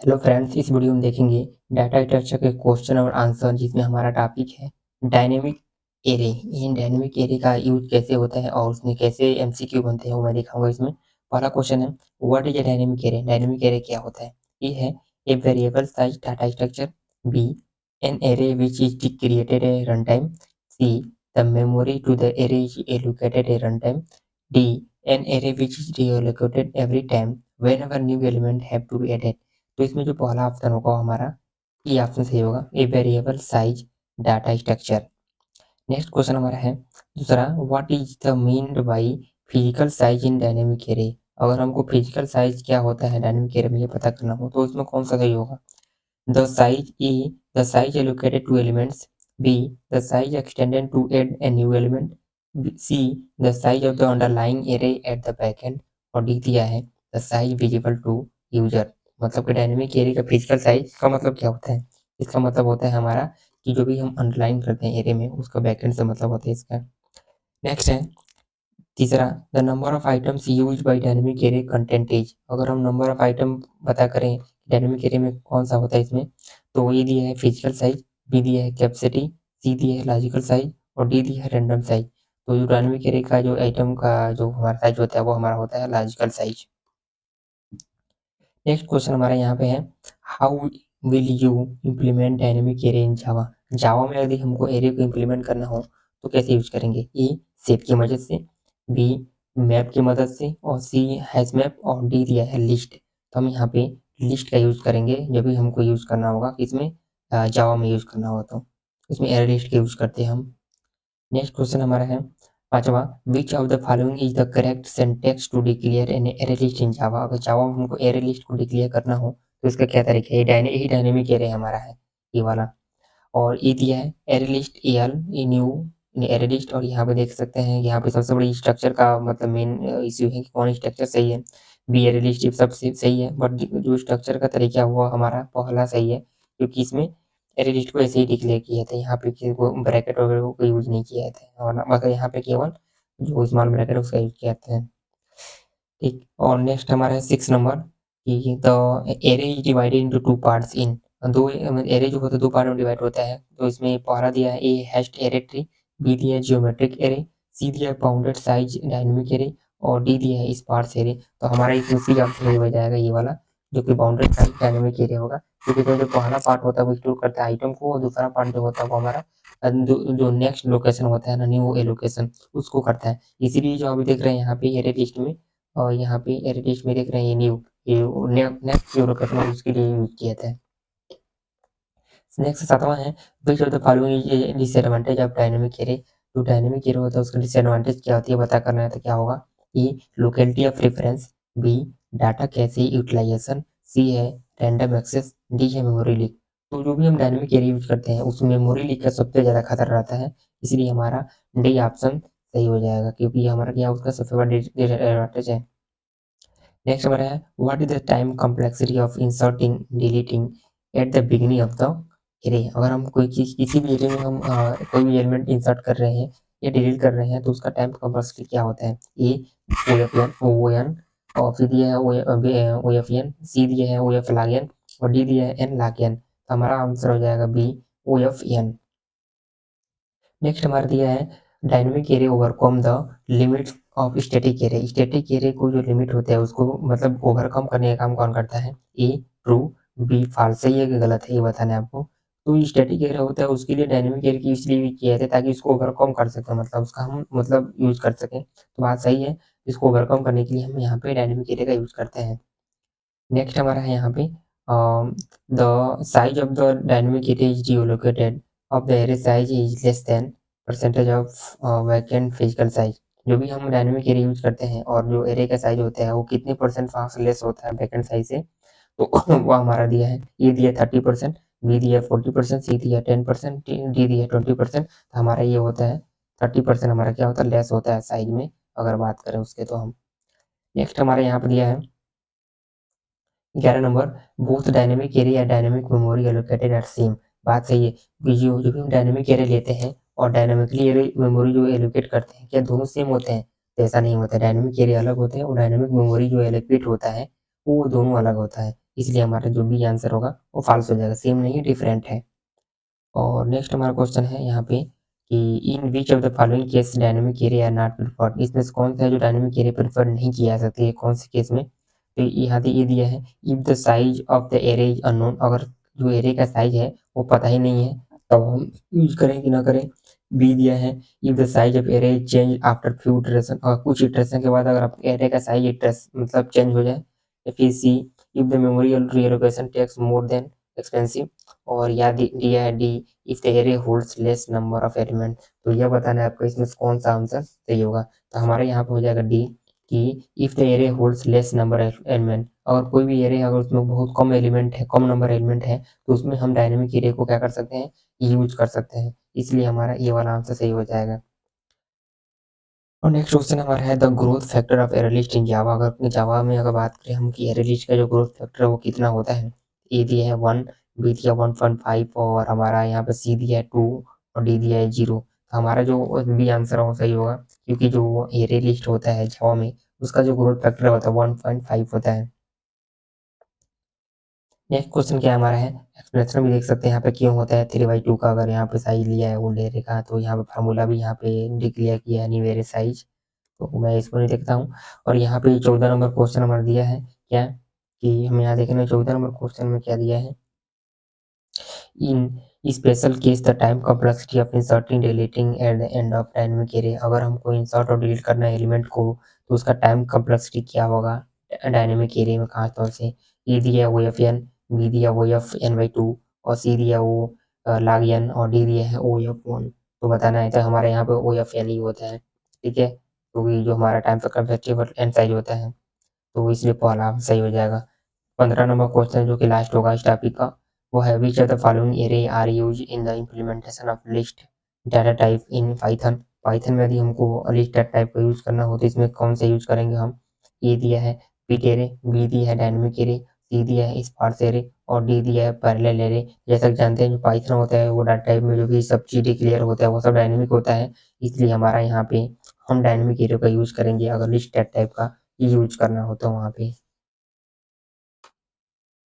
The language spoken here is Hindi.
हेलो फ्रेंड्स, इस वीडियो में देखेंगे डाटा स्ट्रक्चर के क्वेश्चन और आंसर, जिसमें हमारा टॉपिक है dynamic array. In dynamic array का यूज कैसे होता है और उसमें कैसे एमसीक्यू बनते हैं वो मैं दिखाऊंगा इसमें। पहला क्वेश्चन है, what is a dynamic array? Dynamic array क्या होता है? ए है a variable size data structure. B, an array which is created a run time. C, the memory to the array is allocated a run time. D, an array which is reallocated every time whenever new element have to be added। तो इसमें जो पहला ऑप्शन होगा हमारा, ये ऑप्शन सही होगा, ए variable size data structure. Next question हमारा है दूसरा, what is the mean by physical size in dynamic array? अगर हमको फिजिकल साइज क्या होता है डायनेमिक एरे में ये पता करना हो तो इसमें कौन सा सही होगा? The size A, the size allocated to elements. B, the size extended to add a new element. C, the size of the underlying array at the back end. और डी दिया है the size visible to user. मतलब कि डायनेमिक एरे का फिजिकल साइज का मतलब क्या होता है? इसका मतलब होता है हमारा कि जो भी हम अंडरलाइन करते हैं एरे में उसका बैकएंड से मतलब होता है इसका। नेक्स्ट है तीसरा, the number of items use by dynamic array content is. अगर हम नंबर ऑफ आइटम पता करें डायनेमिक एरे में कौन सा होता है इसमें, तो ये दिया है फिजिकल साइज, बी दिया है कैपेसिटी, सी दिया है लॉजिकल साइज और डी दिया है रैंडम साइज। तो जो डायनेमिक एरे का जो आइटम का जो हमारा साइज होता है वो हमारा होता है लॉजिकल साइज। नेक्स्ट क्वेश्चन हमारा यहाँ पे है, how will you implement dynamic array in Java? Java में यदि हमको एरे को इम्प्लीमेंट करना हो तो कैसे यूज करेंगे? ए, सेट की मदद से। बी, मैप की मदद से। और सी, हैश मैप। और डी दिया है लिस्ट। तो हम यहाँ पे लिस्ट का यूज करेंगे जब भी हमको यूज करना होगा, इसमें जावा में यूज करना होगा तो इसमें एरे लिस्ट का यूज करते हैं हम। नेक्स्ट क्वेश्चन हमारा है पांचवा, which of the following is the correct syntax to declare an array list in Java? अगर जावा में हमको एरे लिस्ट को डिक्लेयर करना हो तो इसका क्या तरीका है? यही डायनेमिक एरे हमारा है, ये वाला। और ये दिया है array list L a new array list. और यहाँ पे देख सकते हैं, यहाँ पे सबसे बड़ी स्ट्रक्चर का मतलब मेन इश्यू है कि कौन स्ट्रक्चर सही है। बी एरे लिस्ट सबसे सही है, बट जो स्ट्रक्चर का तरीका हुआ हमारा पहला सही है, क्योंकि इसमें एरे लिस्ट को ऐसे ही डिक्लेयर किया था, यहाँ पे किसी को ब्रैकेट वगैरह को यूज नहीं किया था, और मगर यहाँ पे केवल जो स्मॉल ब्रैकेट उसका यूज किया था। ठीक, और नेक्स्ट हमारा है 6 नंबर कि the array is divided into 2 parts in. दो एरे जो होता है 2 पार्ट में डिवाइड होता है। तो इसमें पहला दिया है ए हैश्ड एरे ट्री, बी दिया है जियोमेट्रिक एरे, सी दिया है बाउंडेड साइज डायनेमिक एरे और डी दिया है स्पार्स एरे। तो हमारा इसमें सी ऑप्शन हो जाएगा, ये वाला, जो कि बाउंडेड साइज डायनेमिक एरे होगा, क्योंकि जो पहला पार्ट होता है वो स्टोर करता है आइटम को, और दूसरा पार्ट जो होता है वो हमारा जो नेक्स्ट लोकेशन होता है ना, न्यू एलोकेशन, उसको करता है। इसीलिए जो अभी देख रहे हैं यहाँ पे एरे लिस्ट में, और यहाँ पे एरे लिस्ट में देख रहे हैं ये न्यू, ये नेक्स्ट जो लोकेशन है उसके लिए यूज किया था। नेक्स्ट सातवां है, which of the following is disadvantage of dynamic array? जो डायनेमिक एरे होता है उसका डिसएडवांटेज क्या होती है पता करना है तो क्या होगा? A, locality of reference. B, data cache utilization. C है रैंडम एक्सेस। डी है मेमोरी लीक। तो जो भी हम डायनेमिक एरे यूज करते हैं उसमें मेमोरी लीक का सबसे ज़्यादा खतरा रहता है, इसलिए हमारा डी ऑप्शन सही हो जाएगा, क्योंकि ये हमारा क्या उसका सबसे बड़ा डिसएडवांटेज है। नेक्स्ट हमारा है, what is the time complexity of inserting deleting at the beginning of the array? अगर हम कोई चीज किसी भी एरे में हम कोई भी एलिमेंट इंसर्ट कर रहे हैं या डिलीट कर रहे हैं तो उसका टाइम कॉम्प्लेक्सिटी क्या होता है? A, O F N, O N, और फिर दिया है ओ एफ एन, सी दिया है ओ एफ लॉग एन और डी दिया है एन लॉग एन। तो हमारा आंसर हो जाएगा B, O F N. Next हमारा दिया है, dynamic array overcome the limits of static array. Static array को जो लिमिट होता है उसको मतलब ओवरकम करने का काम कौन करता है? A, true. B, false. सही है कि गलत है ये बताना है आपको। तो स्टैटिक एरे होता है उसके लिए डायनेमिक एरे की इसलिए भी किया जाता है ताकि इसको ओवरकम कर सकें, मतलब उसका हम मतलब यूज कर सकें। तो बात सही है, इसको ओवरकम करने के लिए हम यहाँ पे डायनेमिक एरे का यूज करते हैं। नेक्स्ट हमारा है यहाँ पे, the size of the dynamic array is deallocated of the array size is less than percentage of vacant physical size. जो भी हम डायनेमिक एरे यूज करते हैं और जो एरे का साइज होता है वो कितने परसेंट वहाँ से लेस होता है वैकेंट साइज से, तो वो हमारा दिया है, ए दिया 30%, बी दिया 40%, सी दिया 10%, डी दिया 20%। तो हमारा ये होता है 30% हमारा क्या होता है, लेस होता है साइज में, अगर बात करें उसके तो हम। नेक्स्ट हमारे यहाँ पे दिया है 11 नंबर, बोथ डायनेमिक एरे या dynamic memory allocated at same. बात सही है कि जो भी हम डायनेमिक एरे लेते हैं और डायनेमिकली एरे मेमोरी जो एलोकेट करते हैं क्या दोनों सेम होते हैं? तो ऐसा नहीं होता है, डायनेमिक एरे अलग होते हैं और डायनेमिक मेमोरी जो एलोकेट होता है वो दोनों अलग होता है। इसलिए हमारा जो बी आंसर होगा वो फॉल्स हो जाएगा, सेम नहीं है, डिफरेंट है। और नेक्स्ट हमारा क्वेश्चन है यहाँ पे कि in which of the following case dynamic array are not preferred, इसमें से कौन सा है जो डायनेमिक एरे प्रेफर नहीं किया जा सकती है, कौन से केस में? तो यहाँ पे ये दिया है, if the size of the array is unknown, अगर जो एरे का साइज है वो पता ही नहीं है तब हम यूज करें कि ना करें। बी दिया है, if the size of array change after few iteration, और कुछ इटरेशन के बाद अगर आप एरे का साइज मतलब चेंज हो जाए। फिर C, if the memory relocation takes more than expensive, और या दिया है D, if the array holds less number of element. तो यह बताना है आपको इसमें से कौन सा आंसर सही होगा। तो हमारे यहाँ पे हो जाएगा डी, कि if the array holds less number of element, अगर कोई भी एरे अगर उसमें बहुत कम एलिमेंट है, कम नंबर एलिमेंट है, तो उसमें हम डायनेमिक एरे को क्या कर सकते हैं, यूज कर सकते हैं। इसलिए हमारा ये वाला आंसर सही हो जाएगा। और नेक्स्ट क्वेश्चन हमारा है the growth factor of array list in Java, अगर जावा में अगर बात करें हम कि एरे लिस्ट का जो ग्रोथ फैक्टर है वो कितना होता है। ए दिया है 1, बी दिया 1.5, और हमारा यहाँ पे सी दिया है 2, और डी दिया है 0। तो हमारा जो बी आंसर है वो सही होगा, क्योंकि जो एरे लिस्ट होता है जावा में उसका जो ग्रोथ फैक्टर होता है 1.5 होता है। नेक्स्ट क्वेश्चन क्या हमारा है, एक्सप्लेनेशन भी देख सकते हैं यहाँ पे क्यों होता है 3/2 का, अगर यहाँ पे साइज लिया है ओल्ड एरे का, तो यहाँ पे फार्मूला भी यहाँ पे डिक्लेयर किया है न्यू एरे साइज। तो मैं इसको नहीं देखता हूँ। और यहाँ पे 14 नंबर क्वेश्चन हमारा दिया है क्या, कि हम यहाँ देखेंगे 14 नंबर क्वेश्चन में क्या दिया है, in special case the time complexity of inserting deleting at the end of dynamic array, अगर हमको इंसर्ट और डिलीट करना है एलिमेंट को तो उसका टाइम कॉम्प्लेक्सिटी क्या होगा डायनेमिक एरे में, खास तौर से ए दिया ओ एफ एन, बी दिया ओ एफ n/2, और सी दिया ओ log n, और डी दिया है ओ एफ 1। तो बताना है तो हमारे यहाँ पे ओ एफ एन ही होता है, ठीक है, क्योंकि जो हमारा टाइम कॉम्प्लेक्सिटी एन साइज होता है, तो इसलिए पहला सही हो जाएगा। 15 नंबर क्वेश्चन जो कि लास्ट होगा इस टॉपिक का, वो है which of the following array are use in the implementation of list data type in Python. Python में यदि हमको लिस्ट डाटा टाइप का यूज करना हो तो इसमें कौन से यूज करेंगे हम। ए दिया है बिट एरे, बी दिया है डायनेमिक एरे, सी दिया है स्पार्स एरे, और डी दिया है पैरेलल एरे। जैसा कि जानते हैं जो पाइथन होता है वो डाटा टाइप में जो भी सब चीज डिक्लेयर होता है वो सब डायनेमिक होता है, इसलिए हमारा यहाँ पे हम डायनेमिक एरे का यूज करेंगे अगर लिस्ट डाटा टाइप का यूज करना हो तो वहाँ पे।